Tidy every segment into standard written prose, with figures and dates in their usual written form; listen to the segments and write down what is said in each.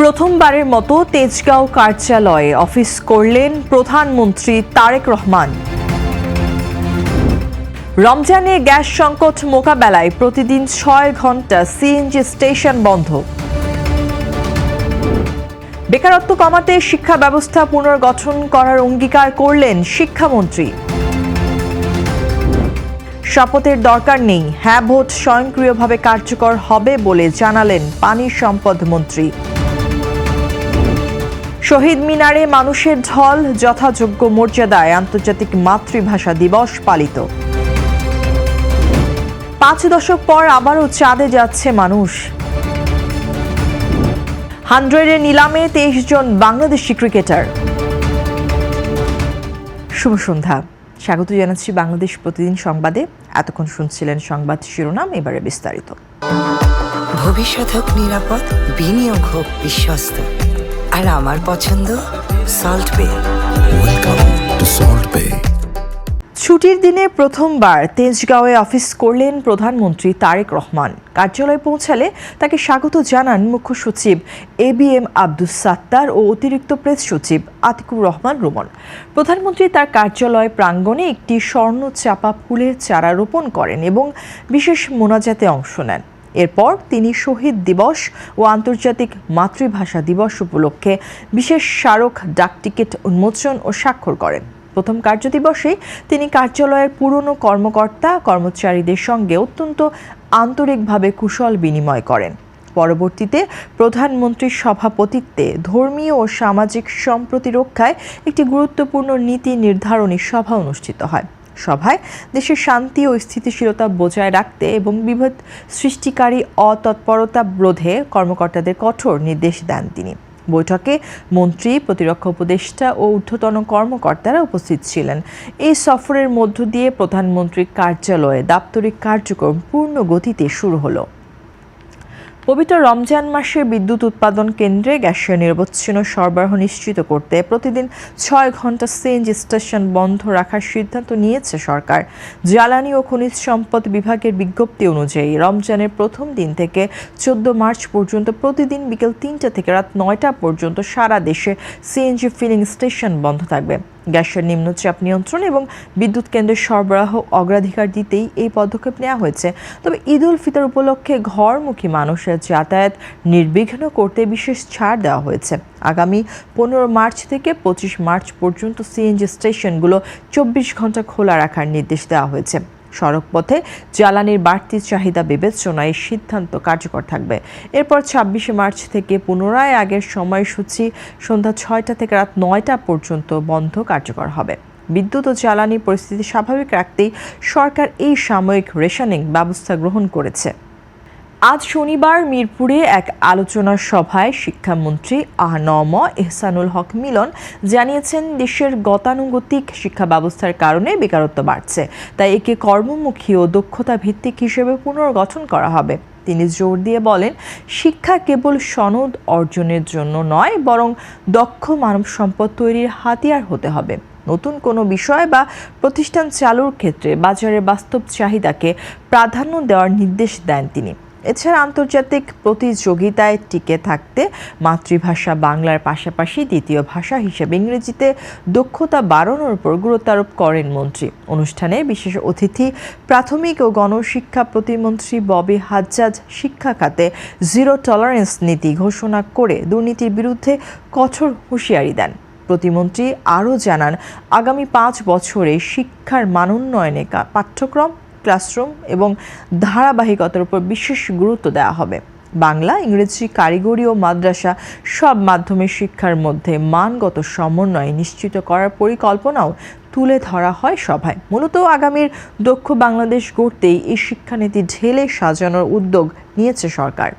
প্রথমবারের মতো তেজগাঁও কার্যালয়ে অফিস করলেন প্রধানমন্ত্রী তারেক রহমান। রমজানে গ্যাস সংকট মোকাবেলায় প্রতিদিন ৬ ঘন্টা সিএনজি স্টেশন বন্ধ। বেকারত্ব কমাতে শিক্ষা ব্যবস্থা পুনর্গঠন করার অঙ্গীকার করলেন শিক্ষামন্ত্রী। শপথের দরকার নেই, হ্যাঁ ভোট স্বয়ংক্রিয়ভাবে কার্যকর হবে বলে জানালেন পানি সম্পদ মন্ত্রী। শহীদ মিনারে মানুষের ঢল, যথাযোগ্য মর্যাদায় আন্তর্জাতিক মাতৃভাষা দিবস পালিত। ৫ দশক পর আবারও চাঁদে যাচ্ছে মানুষ। 100-এর নিলামে 23 জন বাংলাদেশি ক্রিকেটার। শুভ সন্ধ্যা, স্বাগত জানাচ্ছি বাংলাদেশ প্রতিদিন সংবাদে। এতক্ষণ শুনছিলেন সংবাদ শিরোনাম, এবারে বিস্তারিত। ভবিষ্যৎ হোক নিরাপদ, বিনিয়োগ হোক বিশ্বস্ত, আর আমার পছন্দ সল্ট বে। ওয়েলকাম টু সল্ট বে। ছুটির দিনে প্রথমবার তেজগাঁওয়ে অফিস করলেন প্রধানমন্ত্রী তারেক রহমান। কার্যালয়ে পৌঁছালে তাকে স্বাগত জানান মুখ্য সচিব ABM আব্দুস সাত্তার ও অতিরিক্ত প্রেস সচিব আতিকুর রহমান রুমন। প্রধানমন্ত্রী তার কার্যালয় প্রাঙ্গণে একটি স্বর্ণ চাপা ফুলের চারা রোপণ করেন এবং বিশেষ মোনাজাতে অংশ নেন। এরপর তিনি শহীদ দিবস ও আন্তর্জাতিক মাতৃভাষা দিবস উপলক্ষে বিশেষ স্মারক ডাকটিকিট উন্মোচন ও স্বাক্ষর করেন। প্রথম কার্যদিবসে তিনি কার্যালয়ের পুরনো কর্মকর্তা কর্মচারীদের সঙ্গে অত্যন্ত আন্তরিকভাবে কুশল বিনিময় করেন। পরবর্তীতে প্রধানমন্ত্রীর সভাপতিত্বে ধর্মীয় ও সামাজিক সম্প্রীতি রক্ষায় একটি গুরুত্বপূর্ণ নীতি নির্ধারণী সভা অনুষ্ঠিত হয়। সভায় দেশের শান্তি ও স্থিতিশীলতা বজায় রাখতে এবং বিভেদ সৃষ্টিকারী অতৎপরতা রোধে কর্মকর্তাদের কঠোর নির্দেশ দেন তিনি। বৈঠকে মন্ত্রী, প্রতিরক্ষা উপদেষ্টা ও ঊর্ধ্বতন কর্মকর্তারা উপস্থিত ছিলেন। এই সফরের মধ্য দিয়ে প্রধানমন্ত্রীর কার্যালয়ে দাপ্তরিক কার্যক্রম পূর্ণ গতিতে শুরু হলো। পবিত্র রমজান মাসে বিদ্যুৎ উৎপাদন কেন্দ্রে গ্যাসের নিরবচ্ছিন্ন সরবরাহ নিশ্চিত করতে প্রতিদিন ৬ ঘন্টা সিএনজি স্টেশন বন্ধ রাখার সিদ্ধান্ত নিয়েছে সরকার। জ্বালানি ও খনিজ সম্পদ বিভাগের বিজ্ঞপ্তি অনুযায়ী রমজানের প্রথম দিন থেকে 14 মার্চ পর্যন্ত প্রতিদিন বিকেল ৩টা থেকে রাত 9টা পর্যন্ত সারা দেশে সিএনজি ফিলিং স্টেশন বন্ধ থাকবে। গ্যাসের নিম্নচাপ নিয়ন্ত্রণ এবং বিদ্যুৎ কেন্দ্রের সরবরাহ অগ্রাধিকার দিতেই এই পদক্ষেপ নেওয়া হয়েছে। তবে ঈদ উল ফিতর উপলক্ষে ঘরমুখী মানুষের যাতায়াত নির্বিঘ্ন করতে বিশেষ ছাড় দেওয়া হয়েছে। আগামী 15 মার্চ থেকে 25 মার্চ পর্যন্ত সিএনজি স্টেশনগুলো 24 ঘন্টা খোলা রাখার নির্দেশ দেওয়া হয়েছে। সড়কপথে জ্বালানির বাড়তি চাহিদা বিবেচনায় সিদ্ধান্ত কার্যকর থাকবে। এরপর 26 মার্চ থেকে পুনরায় আগের সময়সূচি সন্ধ্যা 6টা থেকে রাত 9টা পর্যন্ত বন্ধ কার্যকর হবে। বিদ্যুৎ ও জ্বালানি পরিস্থিতি স্বাভাবিক রাখতেই সরকার এই সাময়িক রেশনিং ব্যবস্থা গ্রহণ করেছে। আজ শনিবার মিরপুরে এক আলোচনা সভায় শিক্ষামন্ত্রী আ.ন.ম এহসানুল হক মিলন জানিয়েছেন, দেশের গতানুগতিক শিক্ষা ব্যবস্থার কারণে বেকারত্ব বাড়ছে, তাই একে কর্মমুখী ও দক্ষতা ভিত্তিক হিসেবে পুনর্গঠন করা হবে। তিনি জোর দিয়ে বলেন, শিক্ষা কেবল সনদ অর্জনের জন্য নয়, বরং দক্ষ মানব সম্পদ তৈরির হাতিয়ার হতে হবে। নতুন কোনো বিষয় বা প্রতিষ্ঠান চালুর ক্ষেত্রে বাজারের বাস্তব চাহিদাকে প্রাধান্য দেওয়ার নির্দেশ দেন তিনি। এছাড়া আন্তর্জাতিক প্রতিযোগিতায় টিকে থাকতে মাতৃভাষা বাংলার পাশাপাশি দ্বিতীয় ভাষা হিসেবে ইংরেজিতে দক্ষতা বাড়ানোর উপর গুরুত্ব আরোপ করেন মন্ত্রী। অনুষ্ঠানে বিশেষ অতিথি প্রাথমিক ও গণশিক্ষা প্রতিমন্ত্রী ববি হাজ্জাজ শিক্ষা খাতে জিরো টলারেন্স নীতি ঘোষণা করে দুর্নীতির বিরুদ্ধে কঠোর হুঁশিয়ারি দেন। প্রতিমন্ত্রী আরও জানান, আগামী 5 বছরে শিক্ষার মানোন্নয়নে পাঠ্যক্রম, ক্লাসরুম এবং ধারাবাহিকতার উপর বিশেষ গুরুত্ব দেওয়া হবে। বাংলা, ইংরেজি, কারিগরি ও মাদ্রাসা সব মাধ্যমিক শিক্ষার মধ্যে মানগত সমন্বয় নিশ্চিত করার পরিকল্পনাও তুলে ধরা হয় সভায়। মূলত আগামীর দক্ষ বাংলাদেশ গড়তেই এই শিক্ষানীতি ঢেলে সাজানোর উদ্যোগ নিয়েছে সরকার।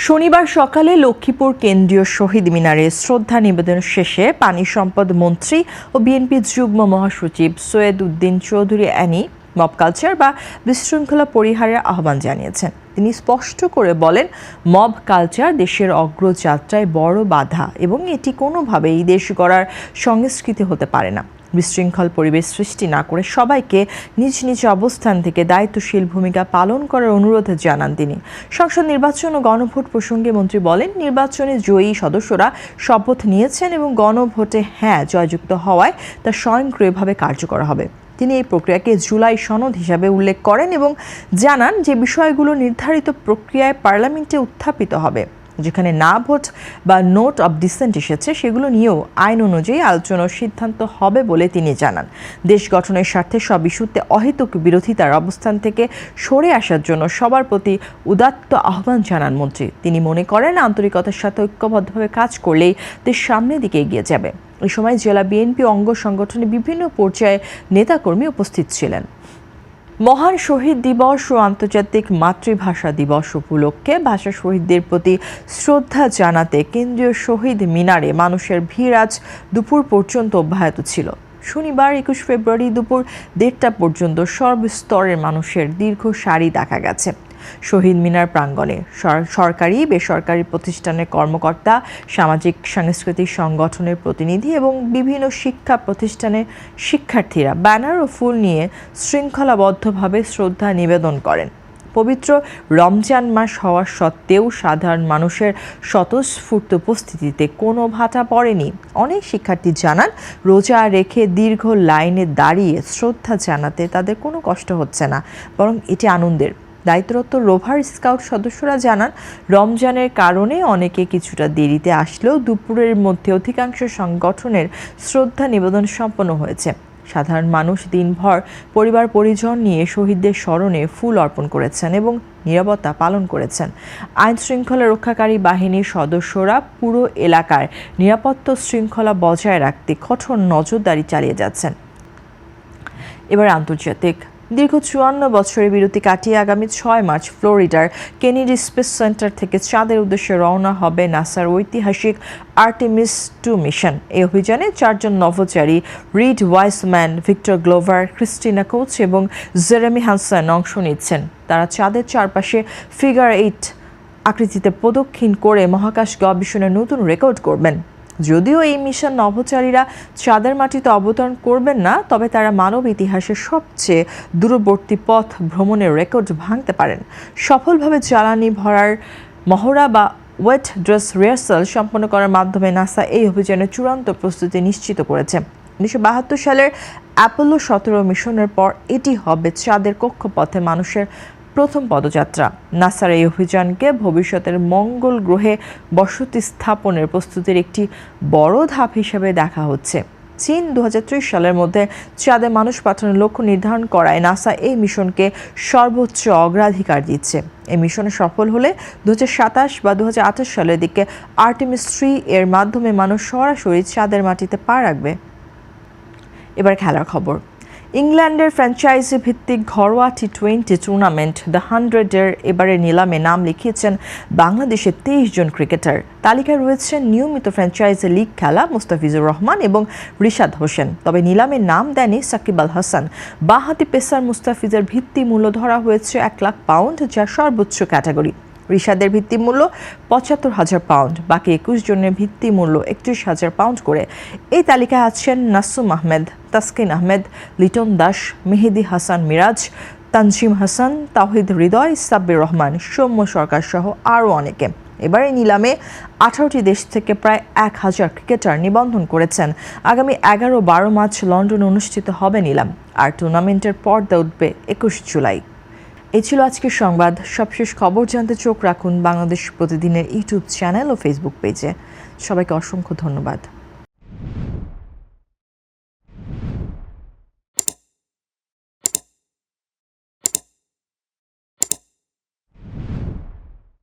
শনিবার সকালে লক্ষ্মীপুর কেন্দ্রীয় শহীদ মিনারে শ্রদ্ধা নিবেদন শেষে পানি সম্পদ মন্ত্রী ও বিএনপি যুগ্ম মহাসচিব Syed Uddin Chowdhury any mob culture বা বিশৃঙ্খলা পরিহারের আহ্বান জানিয়েছেন। তিনি স্পষ্ট করে বলেন, মব কালচার দেশের অগ্রযাত্রায় বড় বাধা এবং এটি কোনোভাবেই দেশ গড়ার সংস্কৃতি হতে পারে না। বিশৃঙ্খল পরিবেশ সৃষ্টি না করে সবাইকে নিজ নিজ অবস্থান থেকে দায়িত্বশীল ভূমিকা পালন করার অনুরোধ জানান তিনি। সংসদ নির্বাচন ও গণভোট প্রসঙ্গে মন্ত্রী বলেন, নির্বাচনে জয়ী সদস্যরা শপথ নিয়েছেন এবং গণভোটে হ্যাঁ জয়যুক্ত হওয়ায় তা স্বয়ংক্রিয়ভাবে কার্যকর হবে। তিনি এই প্রক্রিয়াকে জুলাই সনদ হিসাবে উল্লেখ করেন এবং জানান যে বিষয়গুলো নির্ধারিত প্রক্রিয়ায় পার্লামেন্টে উত্থাপিত হবে। যেখানে না ভোট বা নোট অব ডিসেন্ট এসেছে সেগুলো নিয়েও আইন অনুযায়ী আলোচনার সিদ্ধান্ত হবে বলে তিনি জানান। দেশ গঠনের স্বার্থে সব ইস্যুতে অহেতুক বিরোধিতার অবস্থান থেকে সরে আসার জন্য সবার প্রতি উদাত্ত আহ্বান জানান মন্ত্রী। তিনি মনে করেন, আন্তরিকতার সাথে ঐক্যবদ্ধভাবে কাজ করলেই দেশ সামনের দিকে এগিয়ে যাবে। এই সময় জেলা বিএনপি অঙ্গ সংগঠনের বিভিন্ন পর্যায়ে নেতাকর্মী উপস্থিত ছিলেন। মহান শহীদ দিবস ও আন্তর্জাতিক মাতৃভাষা দিবস উপলক্ষে ভাষা শহীদদের প্রতি শ্রদ্ধা জানাতে কেন্দ্রীয় শহীদ মিনারে মানুষের ভিড় আজ দুপুর পর্যন্ত অব্যাহত ছিল। শনিবার 21 ফেব্রুয়ারি দুপুর 1:30 পর্যন্ত সর্বস্তরের মানুষের দীর্ঘ সারি দেখা গেছে শহীদ মিনার প্রাঙ্গণে। সরকারি বেসরকারি প্রতিষ্ঠানের কর্মকর্তা, সামাজিক সাংস্কৃতিক সংগঠনের প্রতিনিধি এবং বিভিন্ন শিক্ষা প্রতিষ্ঠানের শিক্ষার্থীরা ব্যানার ও ফুল নিয়ে শৃঙ্খলাবদ্ধভাবে শ্রদ্ধা নিবেদন করেন। পবিত্র রমজান মাস হওয়া সত্ত্বেও সাধারণ মানুষের স্বতঃস্ফূর্ত উপস্থিতিতে কোনো ভাটা পড়েনি। অনেক শিক্ষার্থী জানান, রোজা রেখে দীর্ঘ লাইনে দাঁড়িয়ে শ্রদ্ধা জানাতে তাদের কোনো কষ্ট হচ্ছে না, বরং এটি আনন্দের। দায়িত্বরত রোভার স্কাউট সদস্যরা জানান, রমজানের কারণে অনেকে কিছুটা দেরিতে আসলেও দুপুরের মধ্যে অধিকাংশ সংগঠনের শ্রদ্ধা নিবেদন সম্পন্ন হয়েছে। সাধারণ মানুষ দিনভর পরিবার পরিজন নিয়ে শহীদদের স্মরণে ফুল অর্পণ করেছেন এবং নীরবতা পালন করেছেন। আইন শৃঙ্খলা রক্ষাকারী বাহিনীর সদস্যরা পুরো এলাকার নিরাপত্তা শৃঙ্খলা বজায় রাখতে কঠোর নজরদারি চালিয়ে যাচ্ছেন। এবার আন্তর্জাতিক। দীর্ঘ 54 বছরের বিরতি কাটিয়ে আগামী 6 মার্চ ফ্লোরিডার কেনেডি স্পেস সেন্টার থেকে চাঁদের উদ্দেশ্যে রওনা হবে নাসার ঐতিহাসিক আর্টেমিস 2 মিশন। এই অভিযানে 4 জন নভোচারী Reid Wiseman, Victor Glover, Christina Koch এবং জেরেমি হানসন অংশ নিচ্ছেন। তারা চাঁদের চারপাশে ফিগার 8 আকৃতিতে প্রদক্ষিণ করে মহাকাশ গবেষণার নতুন রেকর্ড করবেন। যদিও এই মিশন নভোচারীরা চাঁদের মাটিতে অবতরণ করবেন না, তবে তারা মানব ইতিহাসের সবচেয়ে দূরবর্তী পথ ভ্রমণের রেকর্ড ভাঙতে পারেন। সফলভাবে জ্বালানি ভরার মহড়া বা ওয়েট ড্রেস রিহার্সাল সম্পন্ন করার মাধ্যমে নাসা এই অভিযানের চূড়ান্ত প্রস্তুতি নিশ্চিত করেছে। 1972 সালের অ্যাপোলো 17 মিশনের পর এটি হবে চাঁদের কক্ষপথে মানুষের প্রথম পদযাত্রা। নাসার এই অভিযানকে ভবিষ্যতের মঙ্গল গ্রহে বসতি স্থাপনের প্রস্তুতির একটি বড় ধাপ হিসেবে দেখা হচ্ছে। চীন 2030 সালের মধ্যে চাঁদে মানুষ পাঠানোর লক্ষ্য নির্ধারণ করায় নাসা এই মিশনকে সর্বোচ্চ অগ্রাধিকার দিচ্ছে। এই মিশনে সফল হলে 2027 বা 2028 সালের দিকে আর্টেমিস 3 এর মাধ্যমে মানুষ সরাসরি চাঁদের মাটিতে পা রাখবে। এবার খেলার খবর। ইংল্যান্ডের ফ্র্যাঞ্চাইজি ভিত্তিক ঘরোয়া টি20 টুর্নামেন্ট দ্য 100-এর এবারের নিলামে নাম লিখিয়েছেন বাংলাদেশের 23 জন ক্রিকেটার। তালিকায় রয়েছেন নিয়মিত ফ্র্যাঞ্চাইজি লিগ খেলা মুস্তাফিজুর রহমান এবং রিশাদ হোসেন। তবে নিলামে নাম দেয়নি সাকিব আল হাসান। বাঁহাতি পেসার মুস্তাফিজের ভিত্তি মূল্য ধরা হয়েছে 1 লাখ পাউন্ড, যা সর্বোচ্চ ক্যাটাগরি। রিশাদের ভিত্তি মূল্য 75,000 পাউন্ড, বাকি 21 জনের ভিত্তি মূল্য 31,000 পাউন্ড করে। এই তালিকায় আছেন নাসুম আহমেদ, তাসকিন আহমেদ, লিটন দাস, মেহেদি হাসান মিরাজ, তানজিম হাসান, তাওহিদ হৃদয়, সাব্বির রহমান, সৌম্য সরকার সহ আরও অনেকে। এবার এই নিলামে 18টি দেশ থেকে প্রায় 1000 ক্রিকেটার নিবন্ধন করেছেন। আগামী 11-12 মার্চ লন্ডনে অনুষ্ঠিত হবে নিলাম, আর টুর্নামেন্টের পর্দা উঠবে 21 জুলাই। এই ছিল আজকের সংবাদ। সবশেষ খবর জানতে চোখ রাখুন বাংলাদেশ প্রতিদিনের ইউটিউব চ্যানেল ও ফেসবুক পেজে। সবাইকে অসংখ্য ধন্যবাদ।